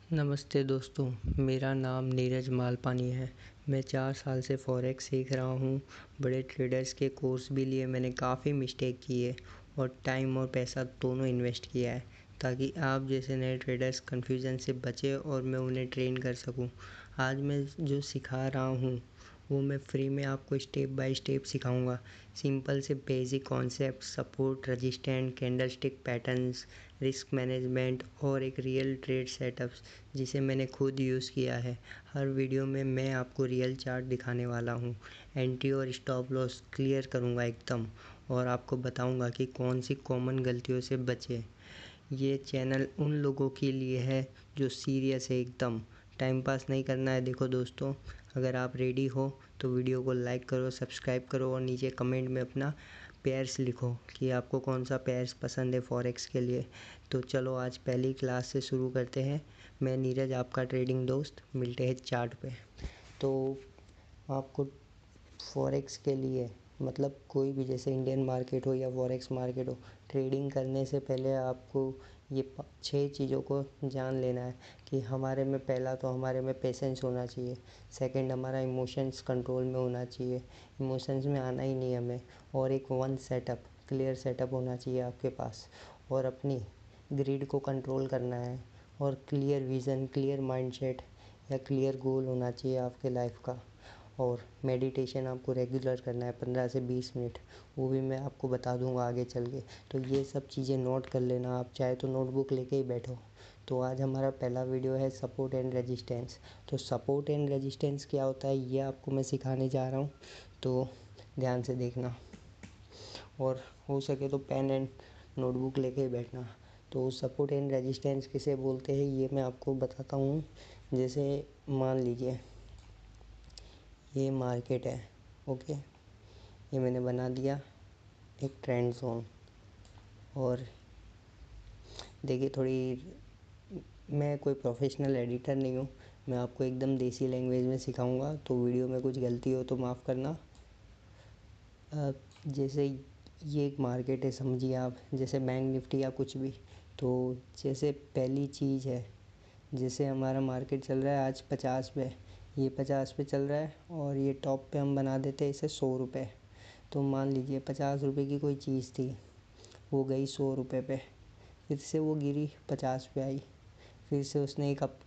नमस्ते दोस्तों, मेरा नाम नीरज मालपानी है। मैं 4 साल से फॉरेक्स सीख रहा हूँ। बड़े ट्रेडर्स के कोर्स भी लिए, मैंने काफ़ी मिस्टेक किए और टाइम और पैसा दोनों इन्वेस्ट किया है ताकि आप जैसे नए ट्रेडर्स कन्फ्यूज़न से बचें और मैं उन्हें ट्रेन कर सकूँ। आज मैं जो सिखा रहा हूँ वो मैं फ्री में आपको स्टेप बाय स्टेप सिखाऊंगा। सिंपल से basic concept, support, resistant, candlestick patterns, risk management और एक रियल ट्रेड सेटअप्स जिसे मैंने खुद यूज़ किया है। हर वीडियो में मैं आपको रियल चार्ट दिखाने वाला हूँ, एंट्री और स्टॉप लॉस क्लियर करूँगा एकदम, और आपको बताऊँगा कि कौन सी कॉमन गलतियों से बचें। ये चैनल उन लोगों के लिए है जो सीरियस है एकदम, टाइम पास नहीं करना है। देखो दोस्तों, अगर आप रेडी हो तो वीडियो को लाइक करो, सब्सक्राइब करो और नीचे कमेंट में अपना पेयर्स लिखो कि आपको कौन सा पेयर्स पसंद है फॉरेक्स के लिए। तो चलो आज पहली क्लास से शुरू करते हैं। मैं नीरज, आपका ट्रेडिंग दोस्त, मिलते हैं चार्ट पे। तो आपको फॉरेक्स के लिए मतलब कोई भी जैसे इंडियन मार्केट हो या फॉरेक्स मार्केट हो, ट्रेडिंग करने से पहले आपको ये 6 चीज़ों को जान लेना है कि हमारे में पहला तो हमारे में पेशेंस होना चाहिए। सेकंड, हमारा इमोशंस कंट्रोल में होना चाहिए, इमोशंस में आना ही नहीं हमें। और एक सेटअप, क्लियर सेटअप होना चाहिए आपके पास, और अपनी ग्रिड को कंट्रोल करना है, और क्लियर विज़न, क्लियर माइंडसेट या क्लियर गोल होना चाहिए आपके लाइफ का। और मेडिटेशन आपको रेगुलर करना है 15 से 20 मिनट, वो भी मैं आपको बता दूंगा आगे चल के। तो ये सब चीज़ें नोट कर लेना, आप चाहे तो नोटबुक लेके ही बैठो। तो आज हमारा पहला वीडियो है सपोर्ट एंड रेजिस्टेंस। तो सपोर्ट एंड रेजिस्टेंस क्या होता है ये आपको मैं सिखाने जा रहा हूँ, तो ध्यान से देखना और हो सके तो पेन एंड नोटबुक लेके ही बैठना। तो सपोर्ट एंड रेजिस्टेंस किसे बोलते हैं ये मैं आपको बताता हूँ। जैसे मान लीजिए ये मार्केट है, ओके, ये मैंने बना दिया एक ट्रेंड जोन। और देखिए, थोड़ी मैं कोई प्रोफेशनल एडिटर नहीं हूँ, मैं आपको एकदम देसी लैंग्वेज में सिखाऊंगा, तो वीडियो में कुछ गलती हो तो माफ़ करना। जैसे ये एक मार्केट है, समझिए आप, जैसे बैंक निफ्टी या कुछ भी। तो जैसे पहली चीज़ है, जैसे हमारा मार्केट चल रहा है आज 50 पे, ये 50 पे चल रहा है और ये टॉप पे हम बना देते हैं इसे 100 रुपये। तो मान लीजिए 50 रुपये की कोई चीज़ थी, वो गई 100 रुपये पे, फिर से वो गिरी 50 पे आई, फिर से उसने एक अप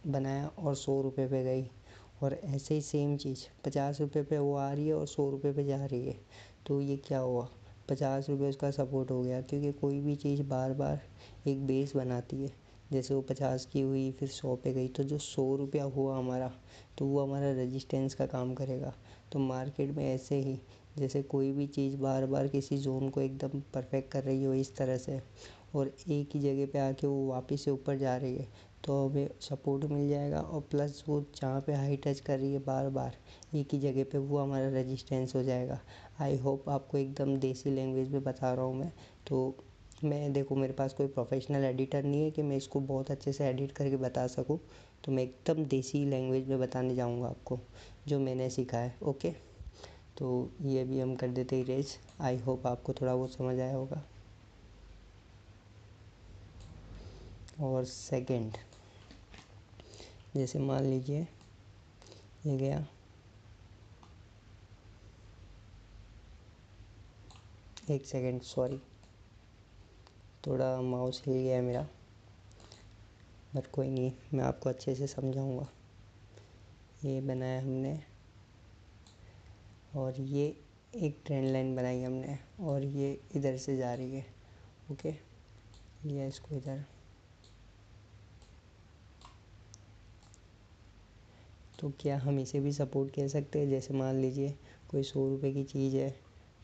बनाया और 100 रुपये पे गई, और ऐसे ही सेम चीज़ 50 रुपये पे वो आ रही है और 100 रुपये पे जा रही है। तो ये क्या हुआ, 50 रुपये उसका सपोर्ट हो गया, क्योंकि कोई भी चीज़ बार बार एक बेस बनाती है। जैसे वो 50 की हुई फिर 100 पे गई, तो जो 100 रुपया हुआ हमारा, तो वो हमारा रेजिस्टेंस का काम करेगा। तो मार्केट में ऐसे ही, जैसे कोई भी चीज़ बार बार किसी जोन को एकदम परफेक्ट कर रही हो इस तरह से, और एक ही जगह पे आके वो वापस से ऊपर जा रही है, तो हमें सपोर्ट मिल जाएगा। और प्लस वो जहाँ पे हाई टच कर रही है बार बार एक ही जगह पे, वो हमारा रेजिस्टेंस हो जाएगा। आई होप आपको एकदम देसी लैंग्वेज में बता रहा हूँ मैं। तो मैं, देखो, मेरे पास कोई प्रोफेशनल एडिटर नहीं है कि मैं इसको बहुत अच्छे से एडिट करके बता सकूँ, तो मैं एकदम देसी लैंग्वेज में बताने जाऊँगा आपको जो मैंने सीखा है। ओके, तो ये भी हम कर देते इरेज। आई होप आपको थोड़ा बहुत समझ आया होगा। और सेकंड, जैसे मान लीजिए ये गया, एक सेकंड, सॉरी, थोड़ा माउस हिल गया है मेरा, बट कोई नहीं, मैं आपको अच्छे से समझाऊंगा। ये बनाया हमने, और ये एक ट्रेंड लाइन बनाई हमने, और ये इधर से जा रही है। ओके, लिया इसको इधर। तो क्या हम इसे भी सपोर्ट कह सकते हैं? जैसे मान लीजिए कोई 100 रुपये की चीज़ है,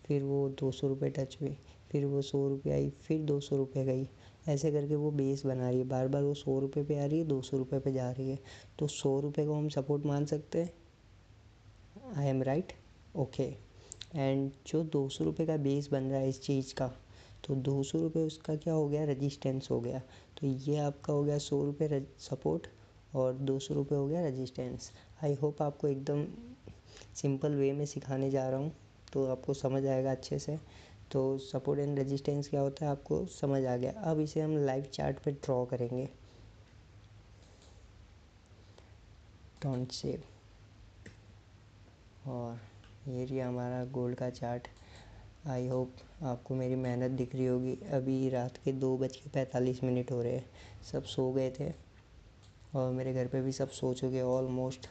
फिर वो 200 रुपये टच हुई, फिर वो 100 रुपये आई, फिर 200 रुपये गई, ऐसे करके वो बेस बना रही है, बार बार वो 100 रुपये पे आ रही है, 200 रुपये पे जा रही है। तो 100 रुपये को हम सपोर्ट मान सकते हैं। I am right? Okay. And जो 200 रुपये का बेस बन रहा है इस चीज़ का, तो 200 रुपये उसका क्या हो गया, रजिस्टेंस हो गया। तो ये आपका हो गया 100 रुपये सपोर्ट, और 200 रुपये हो गया रजिस्टेंस। आई होप आपको एकदम सिंपल वे में सिखाने जा रहा हूँ, तो आपको समझ आएगा अच्छे से। तो सपोर्ट एंड रेजिस्टेंस क्या होता है आपको समझ आ गया। अब इसे हम लाइव चार्ट पे ड्रॉ करेंगे। Don't save. और ये रही हमारा गोल्ड का चार्ट। आई होप आपको मेरी मेहनत दिख रही होगी। अभी रात के 2:45 हो रहे हैं, सब सो गए थे और मेरे घर पे भी सब सो चुके, ऑलमोस्ट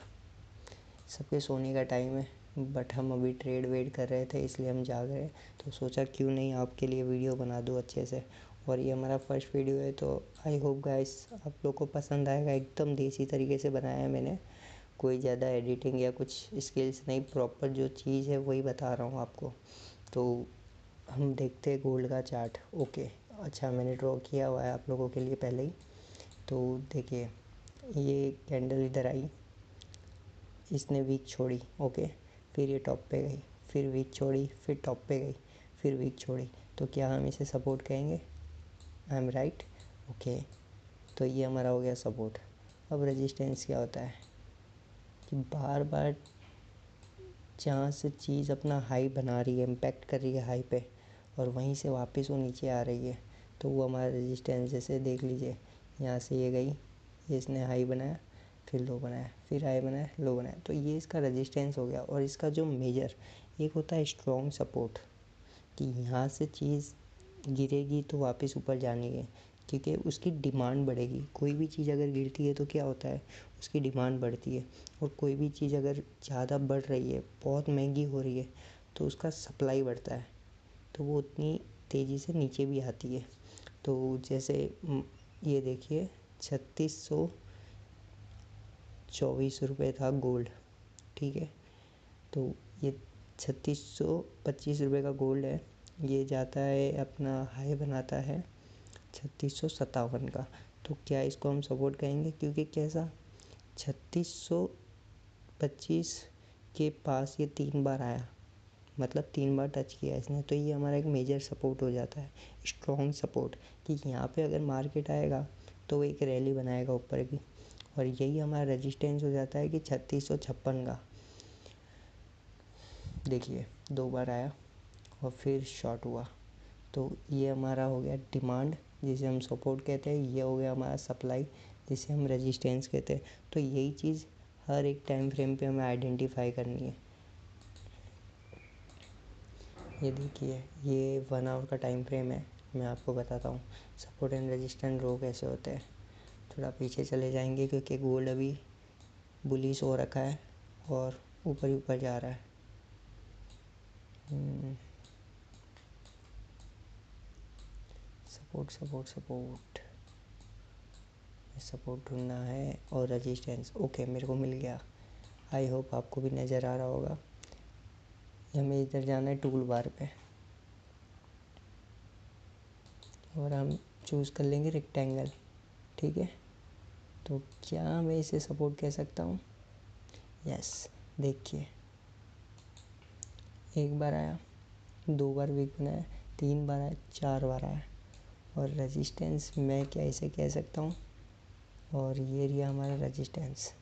सबके सोने का टाइम है। बट हम अभी ट्रेड वेड कर रहे थे इसलिए हम जाग रहे हैं, तो सोचा क्यों नहीं आपके लिए वीडियो बना दूँ अच्छे से। और ये हमारा फर्स्ट वीडियो है, तो आई होप गाइस आप लोग को पसंद आएगा। एकदम देसी तरीके से बनाया है मैंने, कोई ज़्यादा एडिटिंग या कुछ स्किल्स नहीं, प्रॉपर जो चीज़ है वही बता रहा हूँ आपको। तो हम देखते हैं गोल्ड का चार्ट। ओके, अच्छा मैंने ड्रॉ किया हुआ है आप लोगों के लिए पहले ही। तो देखिए, ये कैंडल इधर आई, इसने वीक छोड़ी, ओके, फिर ये टॉप पे गई, फिर वीक छोड़ी, फिर टॉप पे गई, फिर वीक छोड़ी। तो क्या हम इसे सपोर्ट कहेंगे? I am right, okay. तो ये हमारा हो गया सपोर्ट। अब रेजिस्टेंस क्या होता है कि बार बार जहाँ से चीज़ अपना हाई बना रही है, इम्पैक्ट कर रही है हाई पे, और वहीं से वापस वो नीचे आ रही है, तो वो हमारा रेजिस्टेंस। जैसे देख लीजिए, यहाँ से ये गई, ये इसने हाई बनाया, फिर लो बनाया, फिर हाई बनाया, लो बनाया, तो ये इसका रेजिस्टेंस हो गया। और इसका जो मेजर एक होता है स्ट्रॉन्ग सपोर्ट, कि यहाँ से चीज़ गिरेगी तो वापस ऊपर जानी है, क्योंकि उसकी डिमांड बढ़ेगी। कोई भी चीज़ अगर गिरती है तो क्या होता है, उसकी डिमांड बढ़ती है। और कोई भी चीज़ अगर ज़्यादा बढ़ रही है, बहुत महंगी हो रही है, तो उसका सप्लाई बढ़ता है, तो वो उतनी तेज़ी से नीचे भी आती है। तो जैसे ये देखिए, 3624 रुपये था गोल्ड, ठीक है। तो ये 3625 रुपये का गोल्ड है, ये जाता है अपना हाई बनाता है 3657 का। तो क्या इसको हम सपोर्ट कहेंगे? क्योंकि कैसा 3625 के पास ये 3 बार आया, मतलब 3 बार टच किया इसने, तो ये हमारा एक मेजर सपोर्ट हो जाता है, स्ट्रॉन्ग सपोर्ट, कि यहाँ पे अगर मार्केट आएगा तो वो एक रैली बनाएगा ऊपर की। और यही हमारा रेजिस्टेंस हो जाता है कि 3656 का। देखिए 2 बार आया और फिर शॉर्ट हुआ, तो ये हमारा हो गया डिमांड, जिसे हम सपोर्ट कहते हैं। ये हो गया हमारा सप्लाई, जिसे हम रेजिस्टेंस कहते हैं। तो यही चीज़ हर एक टाइम फ्रेम पे हमें आइडेंटिफाई करनी है। ये देखिए, ये 1 आवर का टाइम फ्रेम है। मैं आपको बताता हूँ सपोर्ट एंड रेजिस्टेंस रो कैसे होते हैं। थोड़ा पीछे चले जाएंगे क्योंकि गोल्ड अभी बुलिश हो रखा है और ऊपर ही ऊपर जा रहा है। सपोर्ट सपोर्ट सपोर्ट, सपोर्ट ढूंढना है और रेजिस्टेंस। ओके, मेरे को मिल गया। आई होप आपको भी नज़र आ रहा होगा। हमें इधर जाना है टूल बार पे, और हम चूज़ कर लेंगे रेक्टेंगल, ठीक है। तो क्या मैं इसे सपोर्ट कह सकता हूँ? यस, देखिए, एक बार आया, 2 बार वीक बनाया, 3 बार आया, 4 बार आया। और रेजिस्टेंस मैं क्या इसे कह सकता हूँ? और ये रहा हमारा रेजिस्टेंस।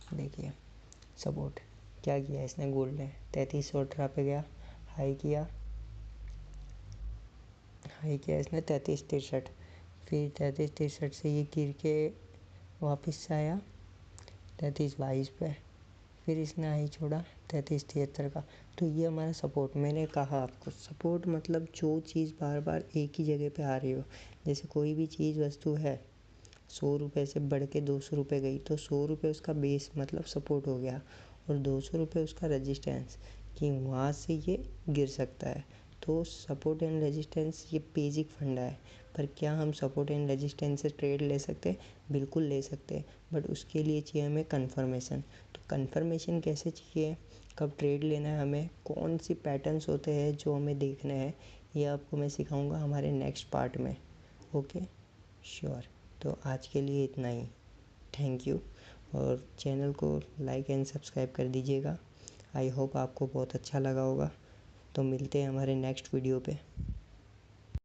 देखिए, सपोर्ट क्या किया इसने, गोल्ड ने 3318 पे गया, हाई किया, इसने 3363, फिर 3363 से ये गिर के वापस से आया 3322 पे, फिर इसने हाई छोड़ा 3373 का। तो ये हमारा सपोर्ट। मैंने कहा आपको सपोर्ट मतलब जो चीज़ बार बार एक ही जगह पे आ रही हो। जैसे कोई भी चीज़ वस्तु है, 100 रुपये से बढ़ के 200 रुपये गई, तो 100 रुपये उसका बेस मतलब सपोर्ट हो गया, और 200 रुपये उसका रेजिस्टेंस, कि वहाँ से ये गिर सकता है। तो सपोर्ट एंड रेजिस्टेंस ये बेसिक फंडा है। पर क्या हम सपोर्ट एंड रेजिस्टेंस से ट्रेड ले सकते हैं? बिल्कुल ले सकते हैं, बट उसके लिए चाहिए हमें कन्फर्मेशन। तो कन्फर्मेशन कैसे चाहिए, कब ट्रेड लेना है हमें, कौन सी पैटर्न्स होते हैं जो हमें देखने हैं, ये आपको मैं सिखाऊंगा हमारे नेक्स्ट पार्ट में। Okay, sure. तो आज के लिए इतना ही, थैंक यू। और चैनल को लाइक एंड सब्सक्राइब कर दीजिएगा। आई होप आपको बहुत अच्छा लगा होगा। तो मिलते हैं हमारे नेक्स्ट वीडियो पे।